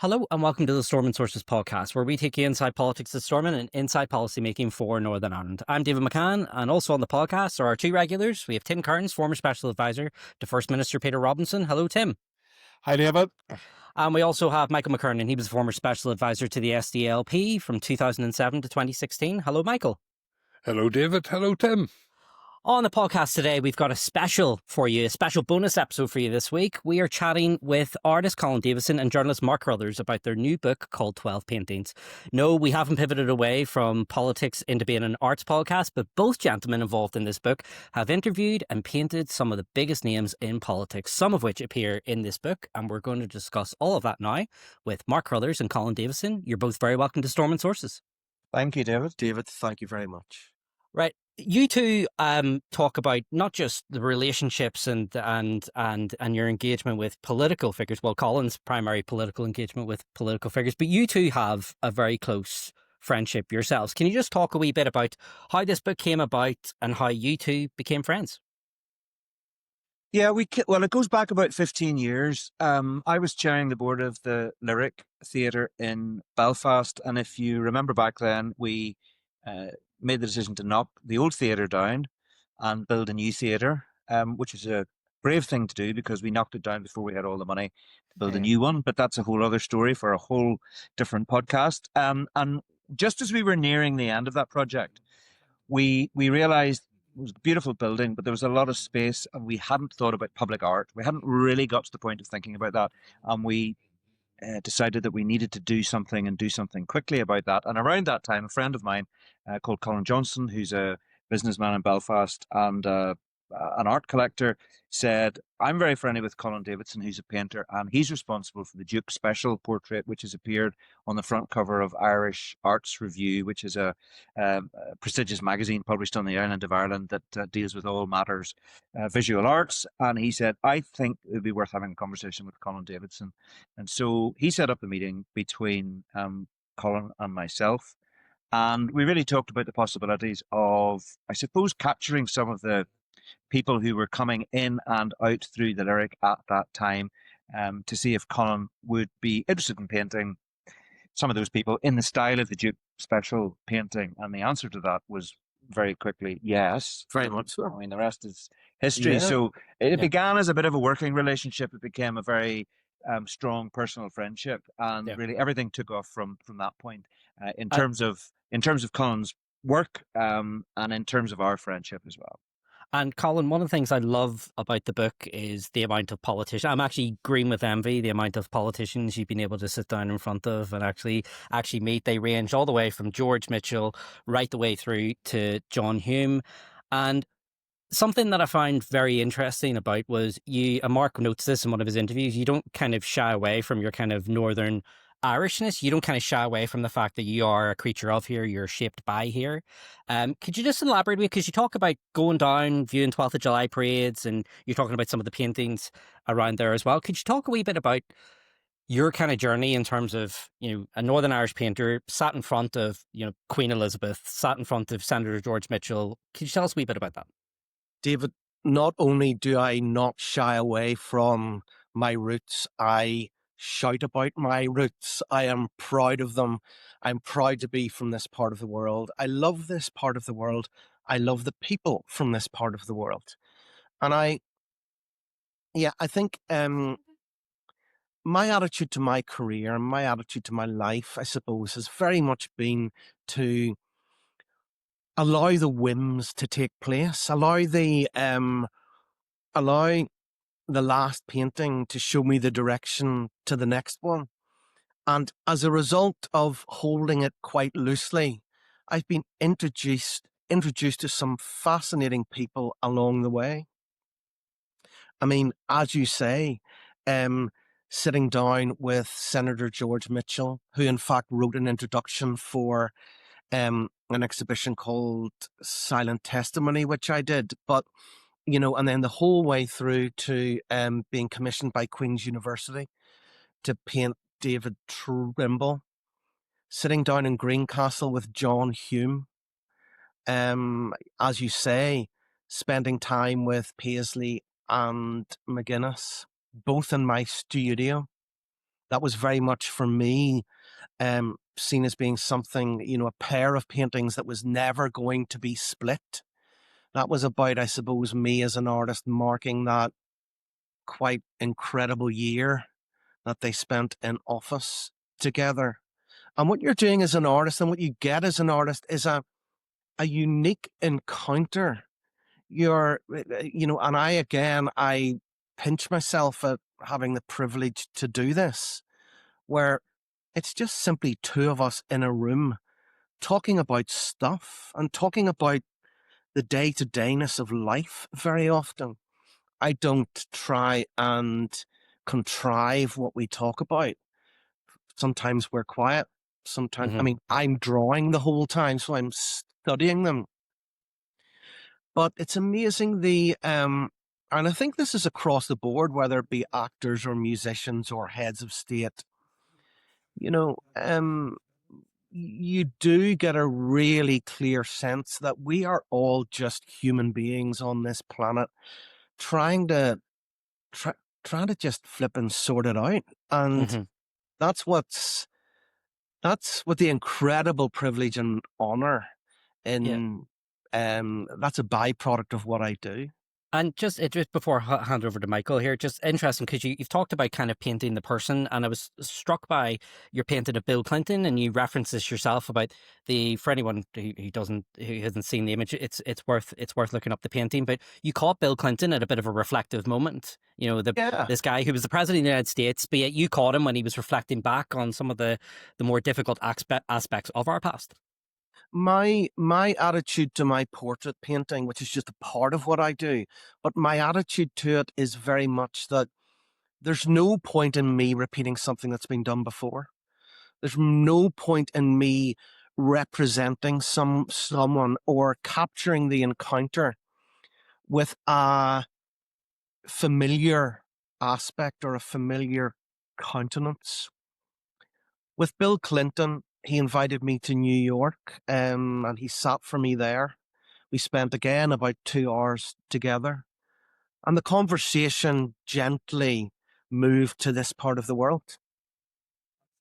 Hello and welcome to the Stormont Sources podcast, where we take you inside politics at Stormont and inside policy making for Northern Ireland. I'm David McCann, and also on the podcast are our two regulars. We have Tim Kearns, former special advisor to First Minister Peter Robinson. Hello, Tim. Hi, David. And we also have Michael McKernan. He was a former special advisor to the SDLP from 2007 to 2016. Hello, Michael. Hello, David. Hello, Tim. On the podcast today, we've got a special for you, a special bonus episode for you this week. We are chatting with artist Colin Davidson and journalist Mark Carruthers about their new book called 12 Paintings. No, we haven't pivoted away from politics into being an arts podcast, but both gentlemen involved in this book have interviewed and painted some of the biggest names in politics, some of which appear in this book. And we're going to discuss all of that now with Mark Carruthers and Colin Davidson. You're both very welcome to Stormont Sources. Thank you, David. David, thank you very much. Right. You two talk about not just the relationships and your engagement with political figures. Well, Colin's primary political engagement with political figures, but you two have a very close friendship yourselves. Can you just talk a wee bit about how this book came about and how you two became friends? Yeah, it goes back about 15 years. I was chairing the board of the Lyric Theatre in Belfast, and if you remember back then, we made the decision to knock the old theatre down and build a new theatre, which is a brave thing to do because we knocked it down before we had all the money to build a new one. But that's a whole other story for a whole different podcast. And just as we were nearing the end of that project, we realised it was a beautiful building, but there was a lot of space and we hadn't thought about public art. We hadn't really got to the point of thinking about that. And we decided that we needed to do something and do something quickly about that. And around that time, a friend of mine called Colin Johnson, who's a businessman in Belfast and an art collector, said, I'm very friendly with Colin Davidson, who's a painter, and he's responsible for the Duke Special portrait, which has appeared on the front cover of Irish Arts Review, which is a prestigious magazine published on the island of Ireland that deals with all matters visual arts. And he said, I think it would be worth having a conversation with Colin Davidson. And so he set up the meeting between Colin and myself. And we really talked about the possibilities of, I suppose, capturing some of the people who were coming in and out through the Lyric at that time, to see if Colin would be interested in painting some of those people in the style of the Duke Special painting. And the answer to that was very quickly, yes. Very much so. I mean, the rest is history. Yeah. So it began as a bit of a working relationship. It became a very strong personal friendship. And really everything took off from that point in terms of Colin's work and in terms of our friendship as well. And Colin, one of the things I love about the book is the amount of politicians. I'm actually green with envy, the amount of politicians you've been able to sit down in front of and actually meet. They range all the way from George Mitchell right the way through to John Hume. And something that I found very interesting about was you, and Mark notes this in one of his interviews, you don't kind of shy away from your kind of Northern Irishness. You don't kind of shy away from the fact that you are a creature of here, you're shaped by here. Could you just elaborate, because you talk about going down, viewing 12th of July parades, and you're talking about some of the paintings around there as well. Could you talk a wee bit about your kind of journey in terms of, a Northern Irish painter sat in front of, Queen Elizabeth, sat in front of Senator George Mitchell. Could you tell us a wee bit about that? David, not only do I not shy away from my roots, I shout about my roots. I am proud of them. I'm proud to be from this part of the world. I love this part of the world. I love the people from this part of the world. And I think my attitude to my career, my attitude to my life, I suppose, has very much been to allow the whims to take place, allow the last painting to show me the direction to the next one. And as a result of holding it quite loosely, I've been introduced to some fascinating people along the way. I mean, as you say, sitting down with Senator George Mitchell, who in fact wrote an introduction for an exhibition called Silent Testimony, which I did. But and then the whole way through to being commissioned by Queen's University to paint David Trimble, sitting down in Greencastle with John Hume, as you say, spending time with Paisley and McGuinness, both in my studio, that was very much for me seen as being something, a pair of paintings that was never going to be split. That was about, I suppose, me as an artist marking that quite incredible year that they spent in office together. And what you're doing as an artist and what you get as an artist is a unique encounter. And I pinch myself at having the privilege to do this, where it's just simply two of us in a room talking about stuff and talking about the day-to-dayness of life very often. I don't try and contrive what we talk about. Sometimes we're quiet. Sometimes, I'm drawing the whole time, so I'm studying them. But it's amazing and I think this is across the board, whether it be actors or musicians or heads of state. You do get a really clear sense that we are all just human beings on this planet trying to just flip and sort it out. And that's what the incredible privilege and honor that's a byproduct of what I do. And just before I hand over to Michael here, just interesting because you've talked about kind of painting the person, and I was struck by your painting of Bill Clinton, and you referenced this yourself about for anyone who hasn't seen the image, it's worth looking up the painting. But you caught Bill Clinton at a bit of a reflective moment. This guy who was the president of the United States, but yet you caught him when he was reflecting back on some of the more difficult aspects of our past. My attitude to my portrait painting, which is just a part of what I do, but my attitude to it is very much that there's no point in me repeating something that's been done before. There's no point in me representing someone or capturing the encounter with a familiar aspect or a familiar countenance. With Bill Clinton, he invited me to New York, and he sat for me there. We spent again about 2 hours together, and the conversation gently moved to this part of the world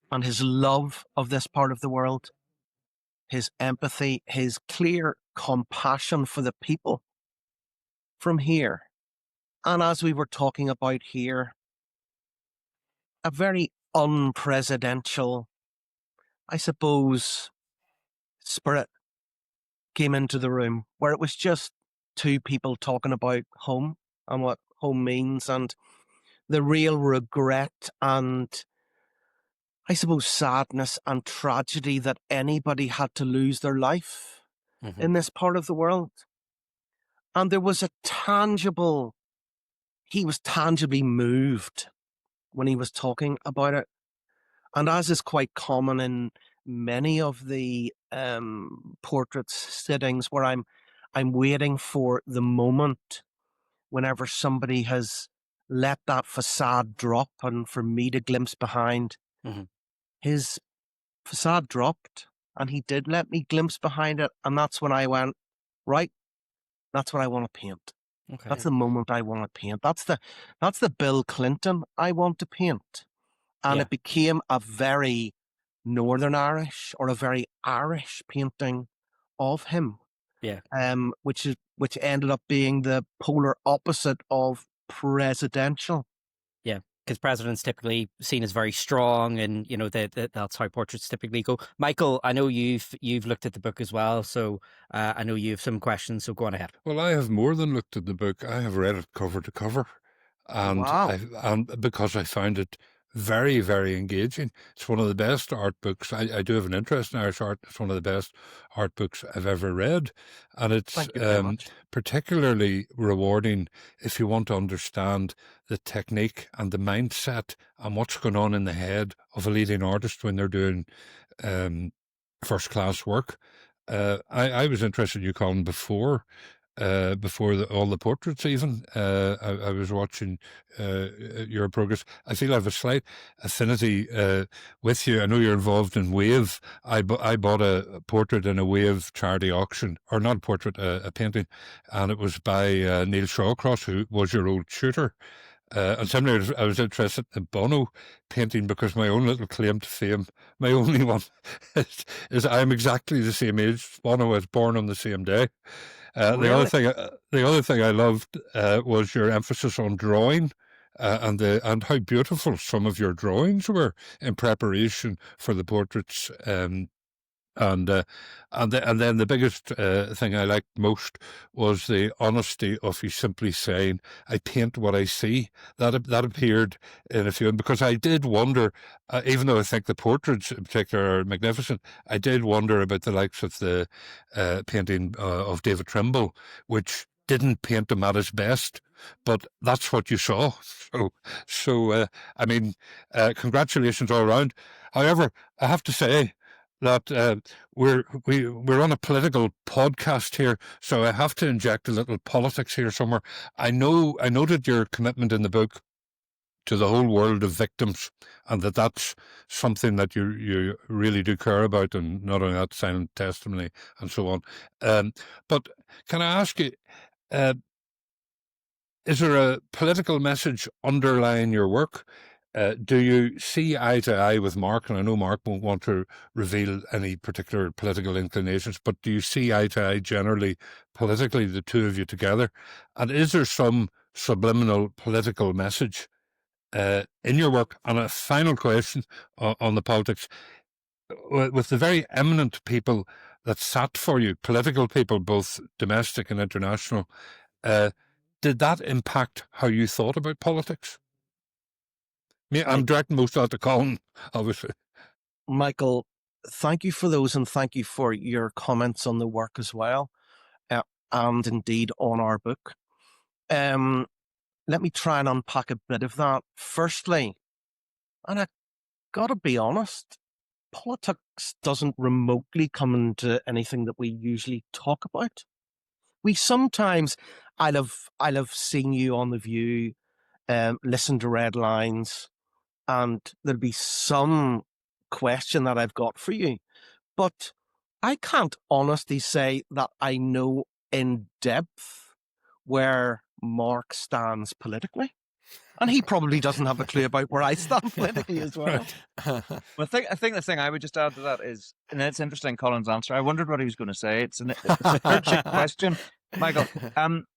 and his love of this part of the world, his empathy, his clear compassion for the people from here. And as we were talking about here, a very unpresidential, I suppose, spirit came into the room where it was just two people talking about home and what home means and the real regret and, I suppose, sadness and tragedy that anybody had to lose their life in this part of the world. And there was he was tangibly moved when he was talking about it. And as is quite common in many of the portraits sittings where I'm waiting for the moment whenever somebody has let that facade drop and for me to glimpse behind. His facade dropped and he did let me glimpse behind it, and that's when I went, right, that's what I want to paint. Okay. That's the moment I want to paint. That's the Bill Clinton I want to paint. And it became a very Northern Irish or a very Irish painting of him. Yeah. Which ended up being the polar opposite of presidential. Yeah, because presidents typically seen as very strong, and that's how portraits typically go. Michael, I know you've looked at the book as well, so I know you have some questions. So go on ahead. Well, I have more than looked at the book. I have read it cover to cover, and and because I found it very, very engaging. It's one of the best art books. I do have an interest in Irish art. It's one of the best art books I've ever read. And it's particularly rewarding if you want to understand the technique and the mindset and what's going on in the head of a leading artist when they're doing first-class work. I was interested in you, Colin, before all the portraits even. I was watching your progress. I feel I have a slight affinity with you. I know you're involved in Wave. I bought a portrait in a Wave charity auction, or not a portrait, a painting, and it was by Neil Shawcross, who was your old tutor. And similarly, I was interested in Bono painting because my own little claim to fame, my only one, is I'm exactly the same age as Bono. I was born on the same day. Really? The other thing I loved was your emphasis on drawing. And how beautiful some of your drawings were in preparation for the portraits. And then the biggest thing I liked most was the honesty of you simply saying, "I paint what I see." That appeared in a few, because I did wonder, even though I think the portraits in particular are magnificent, I did wonder about the likes of the painting of David Trimble, which didn't paint him at his best, but that's what you saw. So I mean, congratulations all around. However, I have to say that we're on a political podcast here, so I have to inject a little politics here somewhere. I noted your commitment in the book to the whole world of victims, and that's something that you really do care about, and not only that, silent testimony and so on. But can I ask you, is there a political message underlying your work? Do you see eye to eye with Mark? And I know Mark won't want to reveal any particular political inclinations, but do you see eye to eye generally politically, the two of you together? And is there some subliminal political message in your work? And a final question on the politics. With the very eminent people that sat for you, political people, both domestic and international, did that impact how you thought about politics? I'm directing most of that to Colin, obviously. Michael, thank you for those, and thank you for your comments on the work as well, and indeed on our book. Let me try and unpack a bit of that. Firstly, and I gotta be honest, politics doesn't remotely come into anything that we usually talk about. We sometimes, I'll have seen you on The View, listen to Red Lines, and there'll be some question that I've got for you. But I can't honestly say that I know in depth where Mark stands politically. And he probably doesn't have a clue about where I stand politically as well. Well, I think the thing I would just add to that is, and it's interesting, Colin's answer. I wondered what he was going to say. It's a trick question, Michael.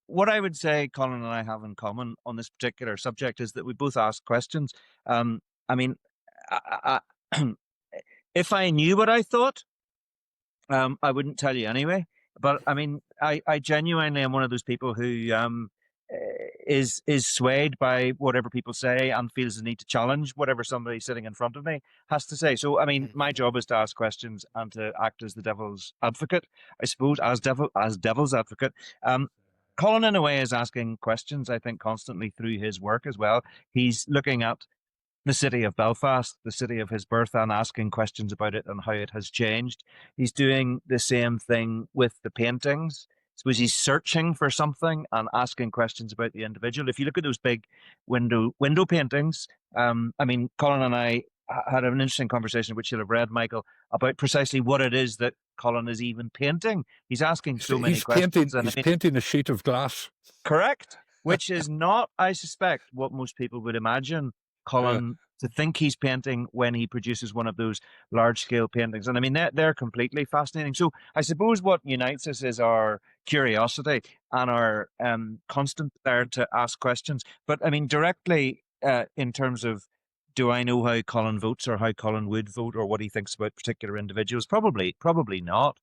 What I would say Colin and I have in common on this particular subject is that we both ask questions. I mean, if I knew what I thought, I wouldn't tell you anyway. But I mean, I genuinely am one of those people who is swayed by whatever people say and feels the need to challenge whatever somebody sitting in front of me has to say. So, I mean, my job is to ask questions and to act as the devil's advocate, I suppose, as devil's advocate. Colin, in a way, is asking questions, I think, constantly through his work as well. He's looking at the city of Belfast, the city of his birth, and asking questions about it and how it has changed. He's doing the same thing with the paintings. I suppose he's searching for something and asking questions about the individual. If you look at those big window paintings, I mean, Colin and I had an interesting conversation, which you'll have read, Michael, about precisely what it is that Colin is even painting. He's asking so many questions. He's painting a sheet of glass. Correct. Which is not, I suspect, what most people would imagine Colin to think he's painting when he produces one of those large-scale paintings. And I mean, they're completely fascinating. So I suppose what unites us is our curiosity and our constant desire to ask questions. But I mean, directly in terms of, do I know how Colin votes or how Colin would vote or what he thinks about particular individuals? Probably not.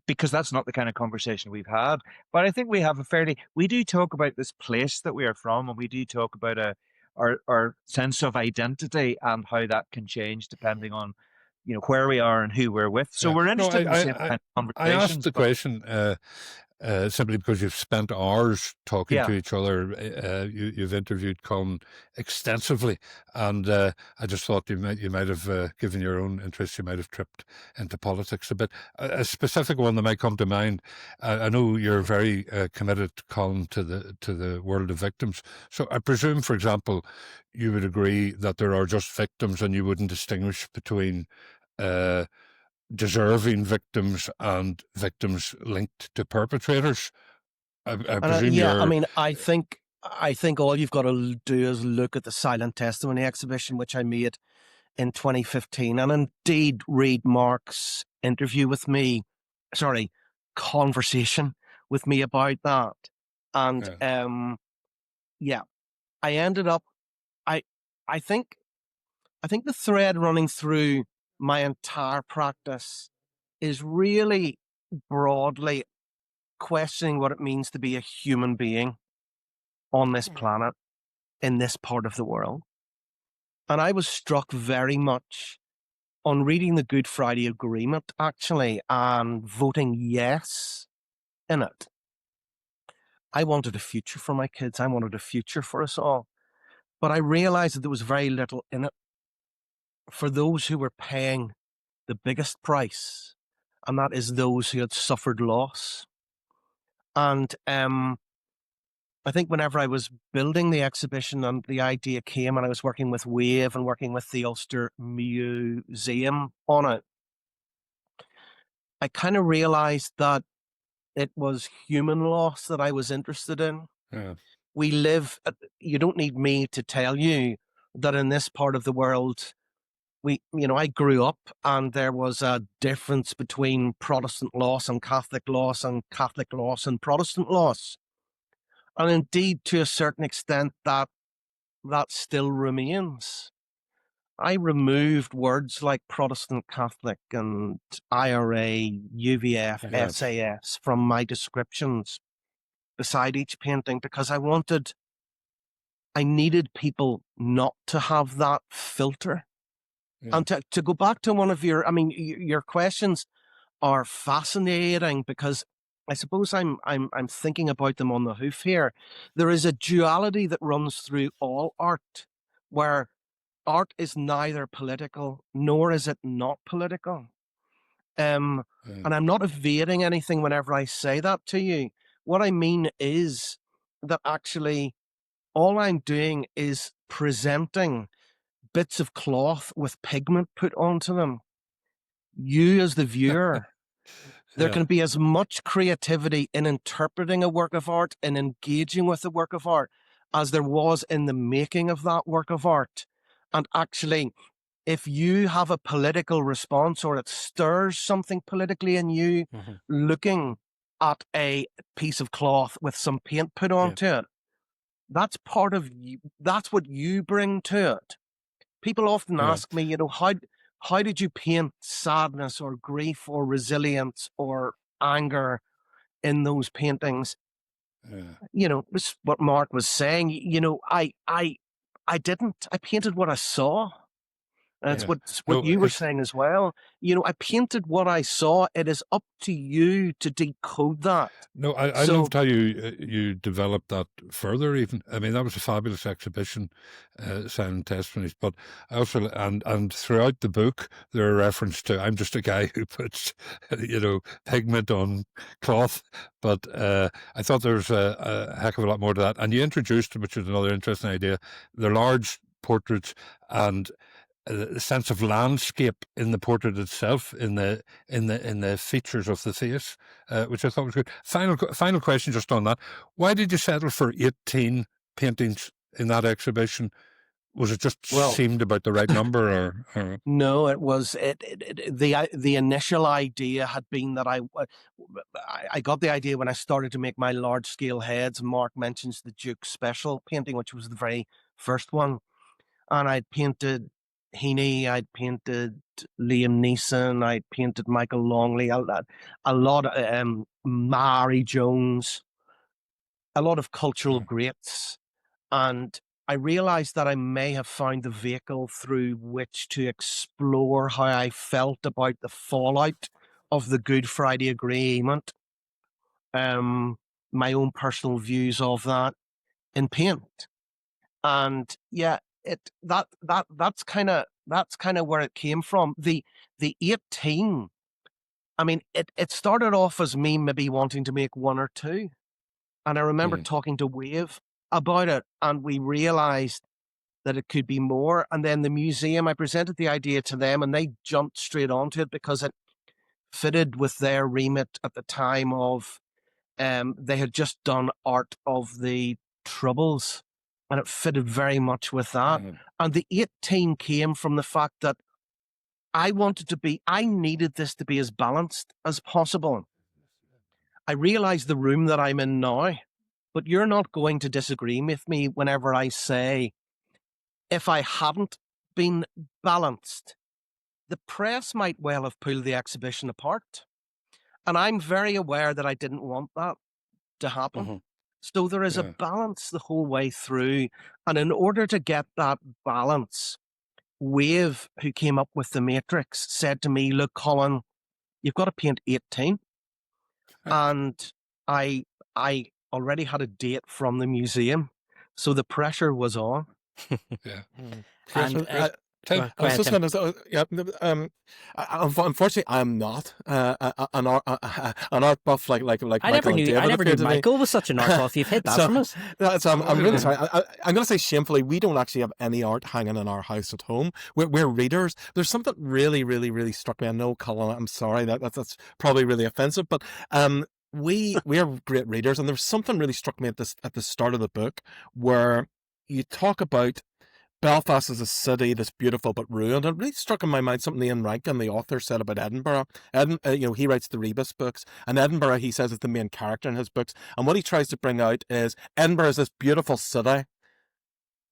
Because that's not the kind of conversation we've had. But I think we have we do talk about this place that we are from, and we do talk about our sense of identity and how that can change depending on, where we are and who we're with. So we're interested in the same kind of conversations. I asked the question simply because you've spent hours talking to each other. You've interviewed Colin extensively, and I just thought you might have, given your own interest, you might have tripped into politics a bit. A specific one that might come to mind. I know you're very committed, Colin, to the world of victims. So I presume, for example, you would agree that there are just victims, and you wouldn't distinguish between deserving victims and victims linked to perpetrators. I presume I mean, I think I think all you've got to do is look at the Silent Testimony exhibition, which I made in 2015, and indeed read Mark's conversation with me about that. And I ended up, I think the thread running through my entire practice is really broadly questioning what it means to be a human being on this planet, in this part of the world. And I was struck very much on reading the Good Friday Agreement, actually, and voting yes in it. I wanted a future for my kids. I wanted a future for us all. But I realized that there was very little in it for those who were paying the biggest price, and that is those who had suffered loss. And I think whenever I was building the exhibition and the idea came, and I was working with Wave and working with the Ulster Museum on it, I kind of realized that it was human loss that I was interested in. Yeah. We live, you don't need me to tell you that in this part of the world, I grew up and there was a difference between Protestant loss and Catholic loss and Catholic loss and Protestant loss. And indeed, to a certain extent, that still remains. I removed words like Protestant Catholic and IRA, UVF, SAS from my descriptions beside each painting because I needed people not to have that filter. Yeah. And to go back to one of your questions are fascinating because I suppose I'm thinking about them on the hoof here. There is a duality that runs through all art, where art is neither political nor is it not political. And I'm not evading anything whenever I say that to you. What I mean is that actually all I'm doing is presenting bits of cloth with pigment put onto them. You as the viewer, there can be as much creativity in interpreting a work of art and engaging with a work of art as there was in the making of that work of art. And actually, if you have a political response or it stirs something politically in you, looking at a piece of cloth with some paint put onto it, that's part of you. That's what you bring to it. People often ask me, how did you paint sadness or grief or resilience or anger in those paintings? This what Mark was saying. I didn't. I painted what I saw. That's what you were saying as well. I painted what I saw. It is up to you to decode that. No, I loved how you developed that further even. I mean, that was a fabulous exhibition, Silent Testimonies. But I also, and throughout the book, there are references to, I'm just a guy who puts, pigment on cloth. But I thought there was a heck of a lot more to that. And you introduced, which was another interesting idea, the large portraits and the sense of landscape in the portrait itself, in the features of the face, which I thought was good. Final question just on that. Why did you settle for 18 paintings in that exhibition? Was it just seemed about the right number, or? No, it was the initial idea had been that I got the idea when I started to make my large scale heads. Mark mentions the Duke Special painting, which was the very first one, and I'd painted Heaney, I'd painted Liam Neeson, I'd painted Michael Longley, a lot of Mary Jones, a lot of cultural greats. And I realized that I may have found the vehicle through which to explore how I felt about the fallout of the Good Friday Agreement, my own personal views of that in paint. And that's kind of where it came from. The 18, I mean, it started off as me maybe wanting to make one or two. And I remember talking to Wave about it, and we realized that it could be more. And then the museum, I presented the idea to them and they jumped straight onto it because it fitted with their remit at the time of, they had just done art of the Troubles, and it fitted very much with that. And the 18 came from the fact that I needed this to be as balanced as possible. I realize the room that I'm in now, but you're not going to disagree with me whenever I say, if I hadn't been balanced, the press might well have pulled the exhibition apart. And I'm very aware that I didn't want that to happen. So there is a balance the whole way through. And in order to get that balance, Wave, who came up with the Matrix, said to me, look, Colin, you've got to paint 18. And I already had a date from the museum, so the pressure was on. And I was just going to say, unfortunately, I'm not an art buff like I never knew Michael was such an art buff. You've hid that from us. So I'm really sorry. I'm going to say shamefully, we don't actually have any art hanging in our house at home. We're readers. There's something really, really, really struck me. I know, Colin, I'm sorry that's probably really offensive, but we are great readers, and there's something really struck me at the start of the book where you talk about Belfast is a city that's beautiful but ruined. And it really struck in my mind something Ian Rankin, the author, said about Edinburgh. He writes the Rebus books, and Edinburgh, he says, is the main character in his books. And what he tries to bring out is Edinburgh is this beautiful city.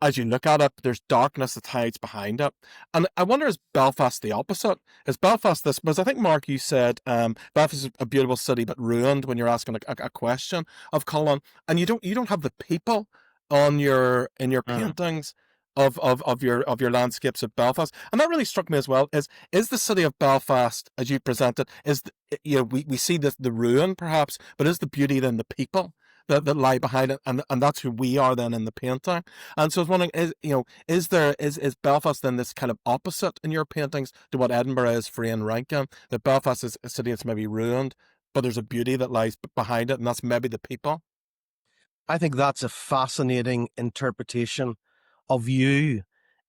As you look at it, there's darkness that hides behind it. And I wonder, is Belfast the opposite? Is Belfast this? Because I think, Mark, you said Belfast is a beautiful city but ruined when you're asking a question of Colin, and you don't have the people in your paintings of your landscapes of Belfast. And that really struck me as well. Is the city of Belfast, as you present it, we see the ruin perhaps, but is the beauty then the people that lie behind it, and that's who we are then in the painting. And so I was wondering, is Belfast then this kind of opposite in your paintings to what Edinburgh is for Ian Rankin? That Belfast is a city that's maybe ruined, but there's a beauty that lies behind it, and that's maybe the people. I think that's a fascinating interpretation of you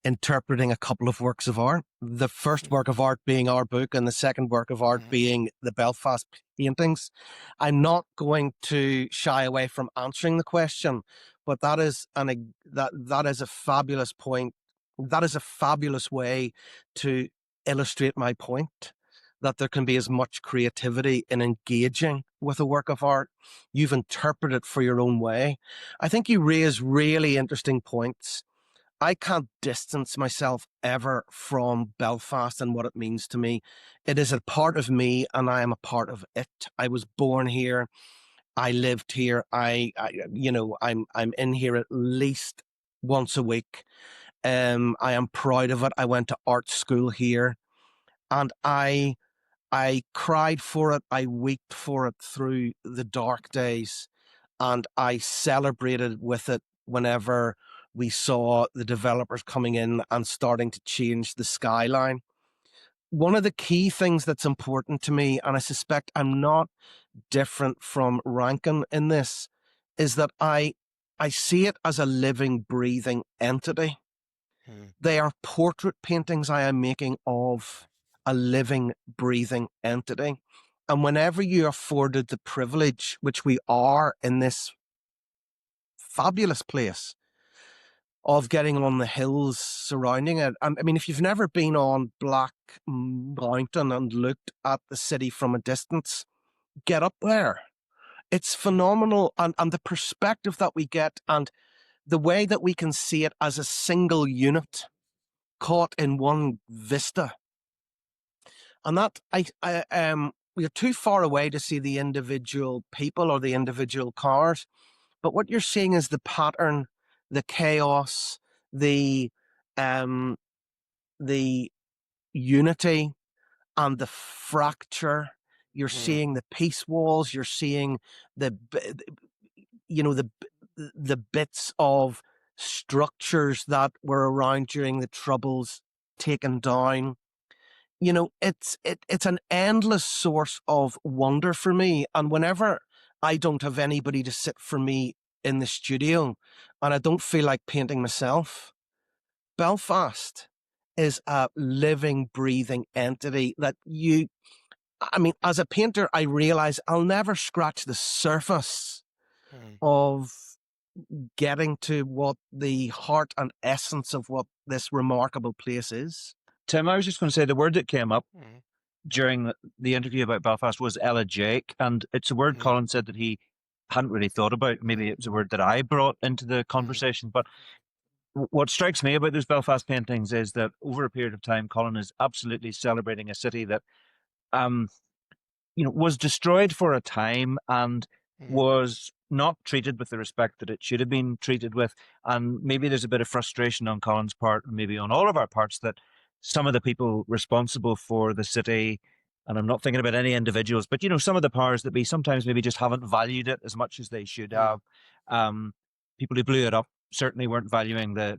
interpreting a couple of works of art. The first work of art being our book, and the second work of art being the Belfast paintings. I'm not going to shy away from answering the question, but that is a fabulous point. That is a fabulous way to illustrate my point, that there can be as much creativity in engaging with a work of art. You've interpreted it for your own way. I think you raise really interesting points. I can't distance myself ever from Belfast and what it means to me. It is a part of me, and I am a part of it. I was born here. I lived here. I'm in here at least once a week. I am proud of it. I went to art school here, and I cried for it. I wept for it through the dark days, and I celebrated with it whenever we saw the developers coming in and starting to change the skyline. One of the key things that's important to me, and I suspect I'm not different from Rankin in this, is that I see it as a living, breathing entity. They are portrait paintings I am making of a living, breathing entity. And whenever you're afforded the privilege, which we are in this fabulous place, of getting on the hills surrounding it. I mean, if you've never been on Black Mountain and looked at the city from a distance, get up there. It's phenomenal. And the perspective that we get, and the way that we can see it as a single unit caught in one vista. And that we're too far away to see the individual people or the individual cars. But what you're seeing is the pattern, the chaos, the unity and the fracture. You're seeing the peace walls. You're seeing the bits of structures that were around during the Troubles taken down. It's an endless source of wonder for me. And whenever I don't have anybody to sit for me in the studio and I don't feel like painting myself, Belfast is a living, breathing entity that as a painter, I realize I'll never scratch the surface of getting to what the heart and essence of what this remarkable place is. Tim, I was just going to say the word that came up during the interview about Belfast was elegiac, and it's a word Colin said that he hadn't really thought about. Maybe it was a word that I brought into the conversation, but what strikes me about those Belfast paintings is that over a period of time, Colin is absolutely celebrating a city that, was destroyed for a time and was not treated with the respect that it should have been treated with. And maybe there's a bit of frustration on Colin's part, and maybe on all of our parts, that some of the people responsible for the city, and I'm not thinking about any individuals, but, some of the powers that be sometimes maybe just haven't valued it as much as they should have. People who blew it up certainly weren't valuing the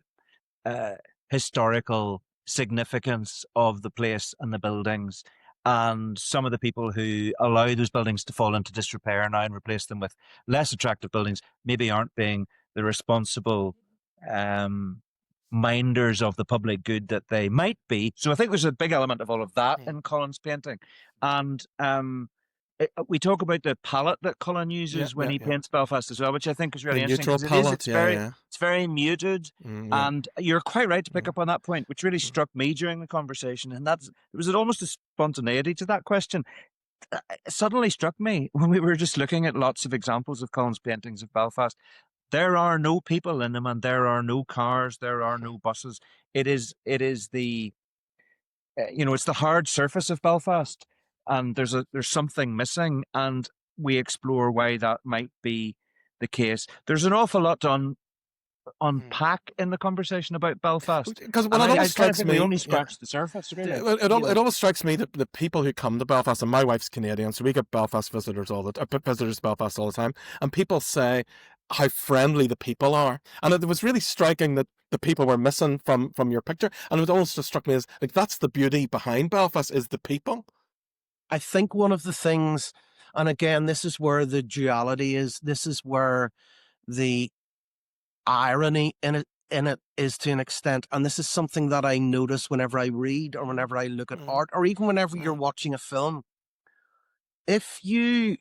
historical significance of the place and the buildings. And some of the people who allow those buildings to fall into disrepair now and replace them with less attractive buildings maybe aren't being the responsible minders of the public good that they might be. So I think there's a big element of all of that in Colin's painting. And we talk about the palette that Colin uses when he paints Belfast as well, which I think is really interesting. It's very muted, and you're quite right to pick up on that point, which really struck me during the conversation. And there was almost a spontaneity to that question. It suddenly struck me when we were just looking at lots of examples of Colin's paintings of Belfast. There are no people in them, and there are no cars, there are no buses. It is the it's the hard surface of Belfast. And there's something missing, and we explore why that might be the case. There's an awful lot to unpack in the conversation about Belfast. Because when it always strikes me, we only scratched the surface. Really. It always strikes me that the people who come to Belfast, and my wife's Canadian, so we get Belfast visitors visitors to Belfast all the time, and people say how friendly the people are, and it was really striking that the people were missing from your picture, and it almost just struck me as like that's the beauty behind Belfast is the people. I think one of the things, and again, this is where the duality is, this is where the irony in it is to an extent, and this is something that I notice whenever I read or whenever I look at art, or even whenever you're watching a film. If you're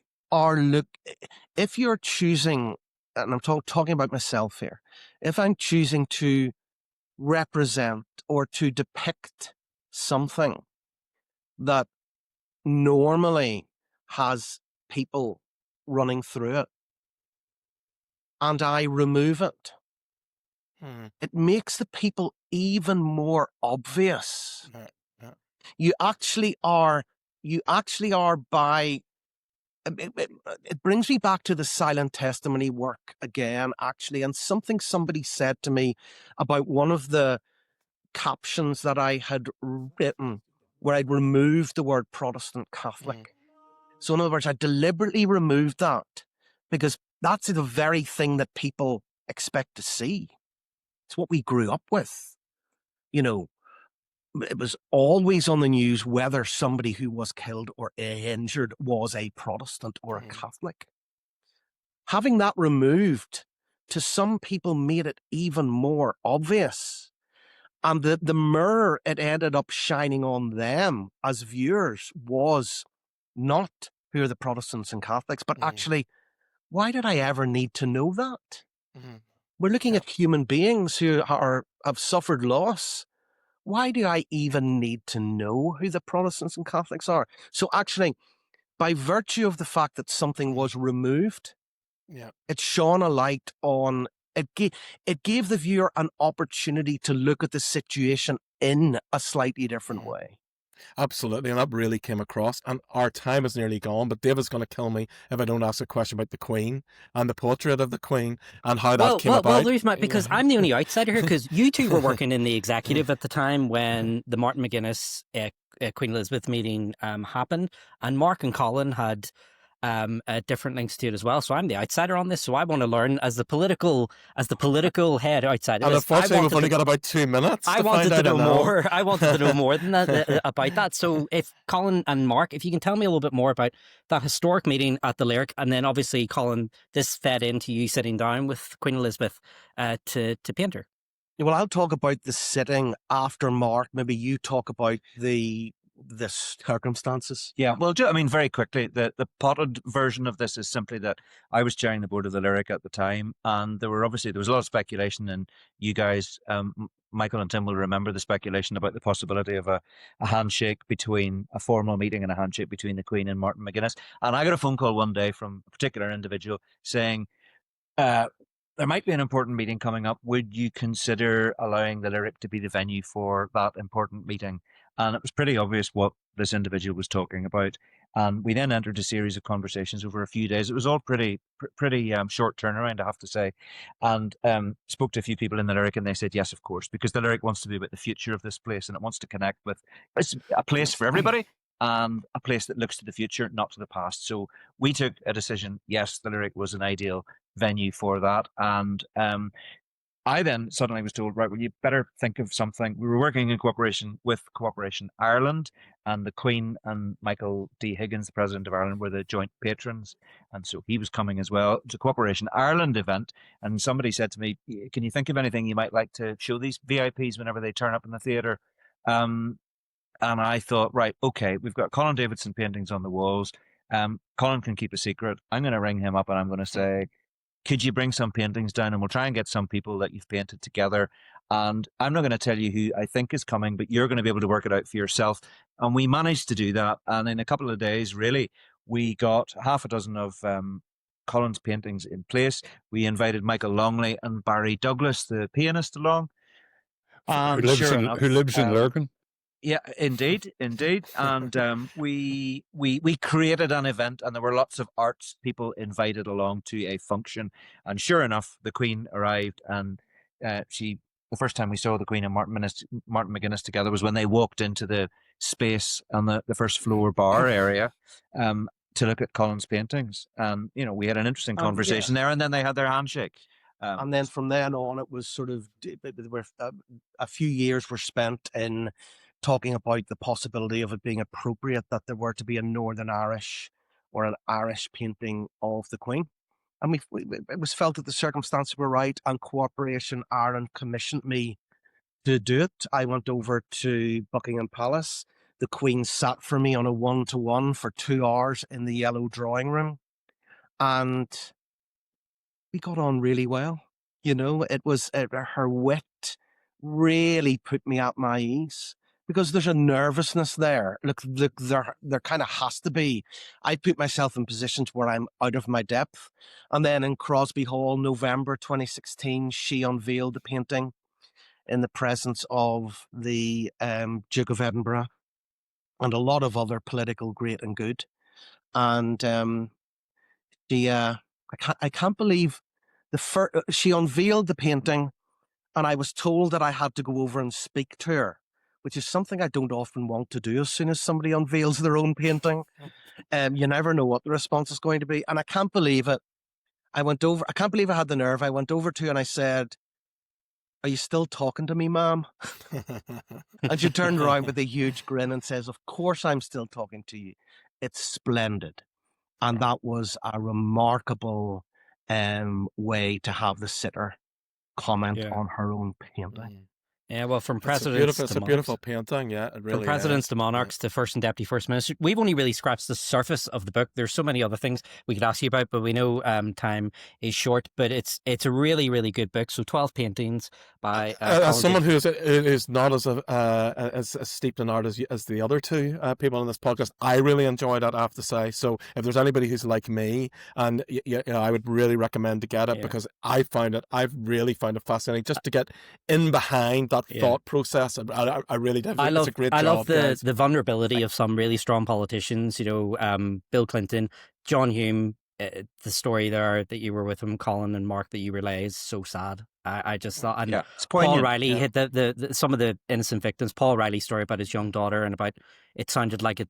choosing, and I'm talking about myself here, if I'm choosing to represent or to depict something that normally has people running through it, and I remove it, it makes the people even more obvious. You actually are by. It brings me back to the silent testimony work again, actually, and something somebody said to me about one of the captions that I had written, where I'd removed the word Protestant Catholic. So in other words, I deliberately removed that because that's the very thing that people expect to see. It's what we grew up with. It was always on the news whether somebody who was killed or injured was a Protestant or a Catholic. Having that removed, to some people, made it even more obvious. And the mirror it ended up shining on them as viewers was not who are the Protestants and Catholics, but actually, why did I ever need to know that? We're looking at human beings who have suffered loss. Why do I even need to know who the Protestants and Catholics are? So actually, by virtue of the fact that something was removed, it shone a light on, it gave the viewer an opportunity to look at the situation in a slightly different way. Absolutely, and that really came across. And our time is nearly gone, but David's going to kill me if I don't ask a question about the Queen and the portrait of the Queen and how that came about. Well, there's because I'm the only outsider here, because you two were working in the executive at the time when the Martin McGuinness Queen Elizabeth meeting happened, and Mark and Colin had different links to it as well. So I'm the outsider on this. So I want to learn as the political head outsider. And unfortunately, we've only got about 2 minutes. I wanted to know more. I wanted to know more than that about that. So if Colin and Mark, if you can tell me a little bit more about that historic meeting at the Lyric, and then obviously Colin, this fed into you sitting down with Queen Elizabeth to paint her. Well, I'll talk about the sitting after Mark. Maybe you talk about the the circumstances. Yeah, well, I mean, very quickly, the potted version of this is simply that I was chairing the board of the Lyric at the time, and there was a lot of speculation, and you guys, Michael and Tim, will remember the speculation about the possibility of a handshake between a formal meeting and a handshake between the Queen and Martin McGuinness. And I got a phone call one day from a particular individual saying, there might be an important meeting coming up. Would you consider allowing the Lyric to be the venue for that important meeting? And it was pretty obvious what this individual was talking about. And we then entered a series of conversations over a few days. It was all pretty short turnaround, I have to say. And spoke to a few people in the Lyric, and they said yes, of course, because the Lyric wants to be about the future of this place, and it wants to connect with. It's a place for everybody, and a place that looks to the future, not to the past. So we took a decision. Yes, the Lyric was an ideal venue for that. And I then suddenly was told, right, well, you better think of something. We were working in cooperation with Cooperation Ireland, and the Queen and Michael D. Higgins, the President of Ireland, were the joint patrons. And so he was coming as well. It was a Cooperation Ireland event. And somebody said to me, can you think of anything you might like to show these VIPs whenever they turn up in the theatre? And I thought, right, okay, we've got Colin Davidson paintings on the walls. Colin can keep a secret. I'm going to ring him up and I'm going to say, could you bring some paintings down, and we'll try and get some people that you've painted together. And I'm not going to tell you who I think is coming, but you're going to be able to work it out for yourself. And we managed to do that. And in a couple of days, really, we got half a dozen of Colin's paintings in place. We invited Michael Longley and Barry Douglas, the pianist, along. Who lives in Lurgan. Yeah, indeed. And we created an event, and there were lots of arts people invited along to a function. And sure enough, the Queen arrived, and the first time we saw the Queen and Martin McGuinness together was when they walked into the space on the first floor bar area to look at Colin's paintings. And, we had an interesting conversation there, and then they had their handshake. And then from then on, it was sort of a few years were spent in talking about the possibility of it being appropriate that there were to be a Northern Irish or an Irish painting of the Queen. And it was felt that the circumstances were right, and Cooperation Ireland commissioned me to do it. I went over to Buckingham Palace. The Queen sat for me on a 1-to-1 for 2 hours in the yellow drawing room. And we got on really well. It was her wit really put me at my ease, because there's a nervousness there. Look, there kind of has to be. I put myself in positions where I'm out of my depth. And then in Crosby Hall, November 2016, she unveiled the painting in the presence of the Duke of Edinburgh and a lot of other political great and good. And I can't believe she unveiled the painting, and I was told that I had to go over and speak to her, which is something I don't often want to do as soon as somebody unveils their own painting. You never know what the response is going to be. And I can't believe it. I can't believe I had the nerve. I went over to her and I said, "Are you still talking to me, ma'am?" And she turned around with a huge grin and says, "Of course I'm still talking to you. It's splendid." And that was a remarkable way to have the sitter comment on her own painting. Yeah, well, from presidents it's a beautiful painting, yeah. It really from presidents is. to monarchs to first and deputy first minister. We've only really scratched the surface of the book. There's so many other things we could ask you about, but we know time is short. But it's a really, really good book. So 12 paintings by as someone who is not as steeped in art as the other two people on this podcast, I really enjoyed it, I have to say. So if there's anybody who's like me, and I would really recommend to get it, because I've really found it fascinating just to get in behind that thought process. I really did. It's a great job. I love the vulnerability of some really strong politicians. Bill Clinton, John Hume. The story there that you were with him, Colin and Mark, that you relay is so sad. I just thought, and Paul Riley hit the some of the innocent victims. Paul Riley's story about his young daughter, and about it sounded like it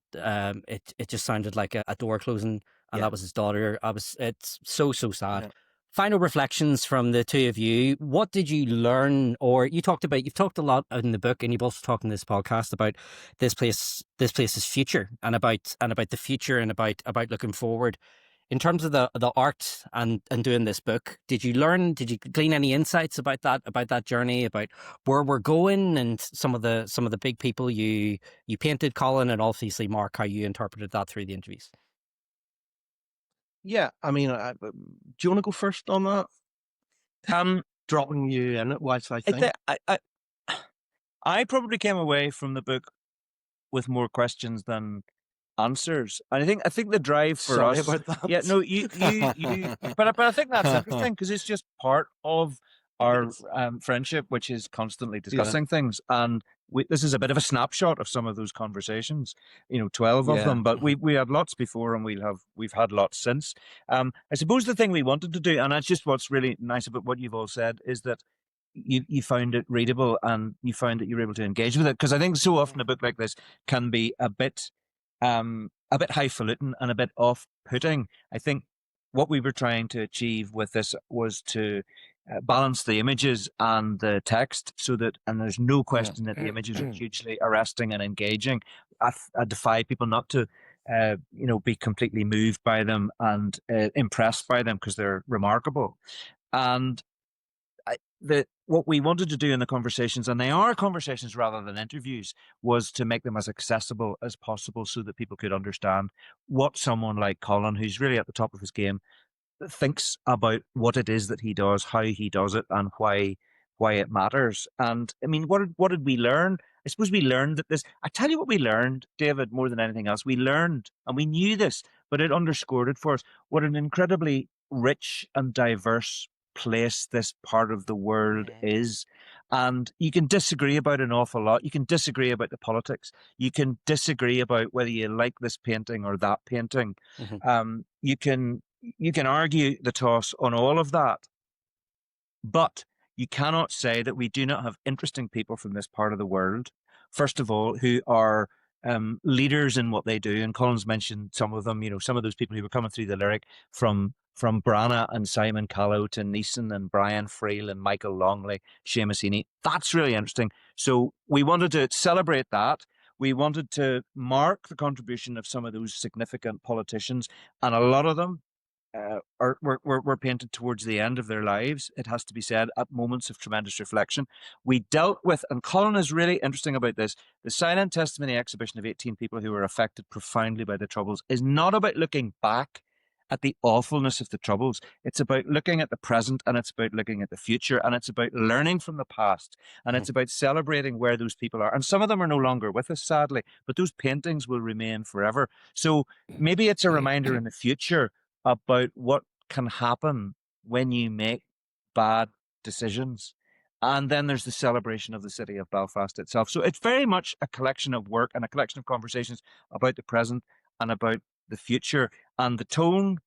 just sounded like a door closing, and that was his daughter. It's so sad. Yeah. Final reflections from the two of you. What did you learn, or you've talked a lot in the book, and you've also talked in this podcast about this place's future, and about the future, and about looking forward. in terms of the art and doing this book, did you glean any insights about that journey, about where we're going, and some of the big people you painted, Colin, and obviously Mark, how you interpreted that through the interviews? Yeah, I mean, do you want to go first on that? Dropping you in it whilst I think. I probably came away from the book with more questions than answers. And I think the drive for Sorry us. about that. Yeah, no, you but I think that's interesting, because it's just part of our friendship, which is constantly discussing things. And this is a bit of a snapshot of some of those conversations, 12 of them, but we had lots before, and we've had lots since. I suppose the thing we wanted to do, and that's just what's really nice about what you've all said, is that you found it readable, and you found that you were able to engage with it. Because I think so often a book like this can be a bit highfalutin and a bit off-putting. I think what we were trying to achieve with this was to balance the images and the text, and there's no question that the images are hugely arresting and engaging. I defy people not to be completely moved by them and impressed by them, because they're remarkable. And what we wanted to do in the conversations, and they are conversations rather than interviews, was to make them as accessible as possible, so that people could understand what someone like Colin, who's really at the top of his game, thinks about what it is that he does, how he does it, and why it matters. And I mean, what did we learn? I suppose we learned that I tell you what we learned, David, more than anything else. We learned, and we knew this, but it underscored it for us, what an incredibly rich and diverse place this part of the world is. And you can disagree about an awful lot. You can disagree about the politics. You can disagree about whether you like this painting or that painting. You can argue the toss on all of that, but you cannot say that we do not have interesting people from this part of the world, first of all, who are leaders in what they do. And Colin's mentioned some of them, some of those people who were coming through the Lyric, from Branagh and Simon Callow to Neeson and Brian Friel and Michael Longley, Seamus Heaney. That's really interesting. So we wanted to celebrate that. We wanted to mark the contribution of some of those significant politicians, and a lot of them were painted towards the end of their lives, it has to be said, at moments of tremendous reflection. We dealt with, and Colin is really interesting about this, the silent testimony exhibition of 18 people who were affected profoundly by the Troubles is not about looking back at the awfulness of the Troubles. It's about looking at the present, and it's about looking at the future, and it's about learning from the past, and it's about celebrating where those people are. And some of them are no longer with us, sadly, but those paintings will remain forever. So maybe it's a reminder in the future about what can happen when you make bad decisions. And then there's the celebration of the city of Belfast itself. So it's very much a collection of work and a collection of conversations about the present and about the future. And the tone,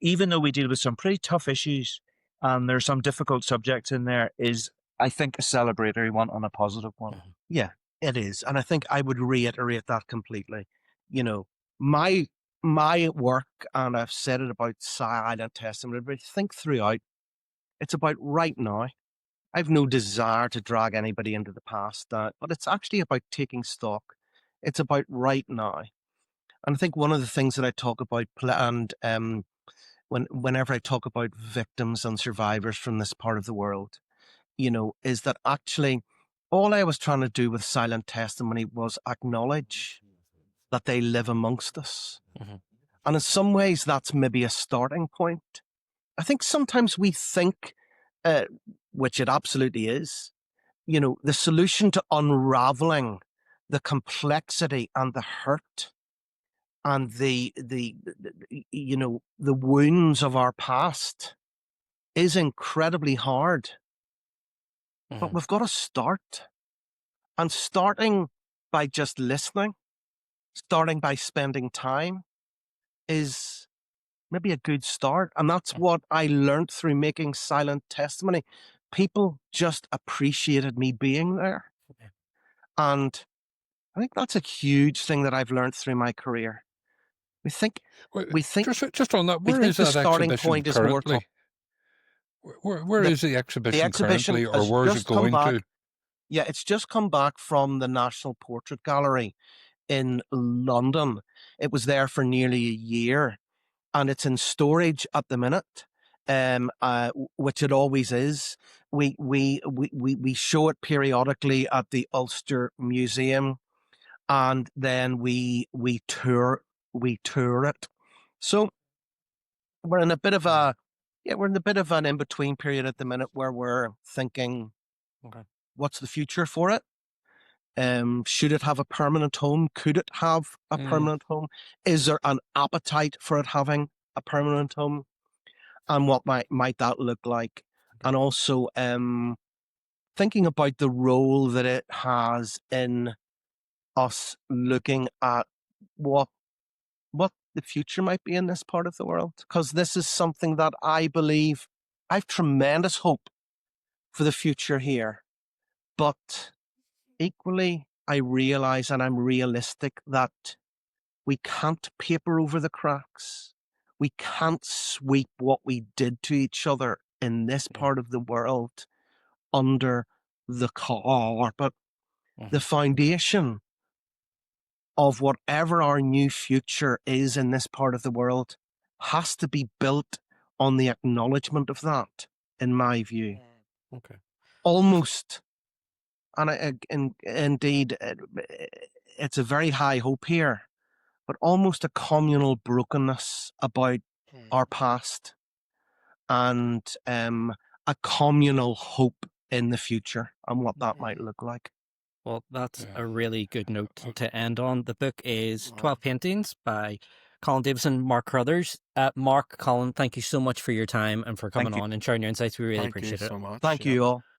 even though we deal with some pretty tough issues and there's some difficult subjects in there, is, I think, a celebratory one and a positive one. Yeah, it is. And I think I would reiterate that completely. My work, and I've said it about silent testimony, but think throughout, it's about right now. I've no desire to drag anybody into the past, but it's actually about taking stock. It's about right now. And I think one of the things that I talk about, and whenever I talk about victims and survivors from this part of the world, is that actually all I was trying to do with silent testimony was acknowledge that they live amongst us. And in some ways, that's maybe a starting point. I think sometimes we think, which it absolutely is, the solution to unraveling the complexity and the hurt and the wounds of our past is incredibly hard. But we've got to start. And starting by just listening, starting by spending time, is maybe a good start. And that's what I learned through making silent testimony. People just appreciated me being there. And I think that's a huge thing that I've learned through my career. We think just on that, where is that starting exhibition point currently? Is more where is the exhibition currently, or where is it going to? Yeah, it's just come back from the National Portrait Gallery in London. It was there for nearly a year. and it's in storage at the minute, which it always is. We show it periodically at the Ulster Museum, and then we tour it. So we're in a bit of an in between period at the minute where we're thinking, Okay. what's the future for it? Should it have a permanent home? Could it have a permanent home? Is there an appetite for it having a permanent home? And what might that look like? And also thinking about the role that it has in us looking at what the future might be in this part of the world. Because this is something that I believe I've tremendous hope for the future here. But equally, I realize, and I'm realistic, that we can't paper over the cracks. We can't sweep what we did to each other in this part of the world under the carpet. The foundation of whatever our new future is in this part of the world has to be built on the acknowledgement of that, in my view. Okay. Almost, and indeed, it's a very high hope here, but almost a communal brokenness about our past, and a communal hope in the future and what that might look like. Well, that's a really good note to end on. The book is 12 Paintings by Colin Davidson, Mark Carruthers. Mark, Colin, thank you so much for your time and for coming on and sharing your insights. We really appreciate it. So much. Thank you all.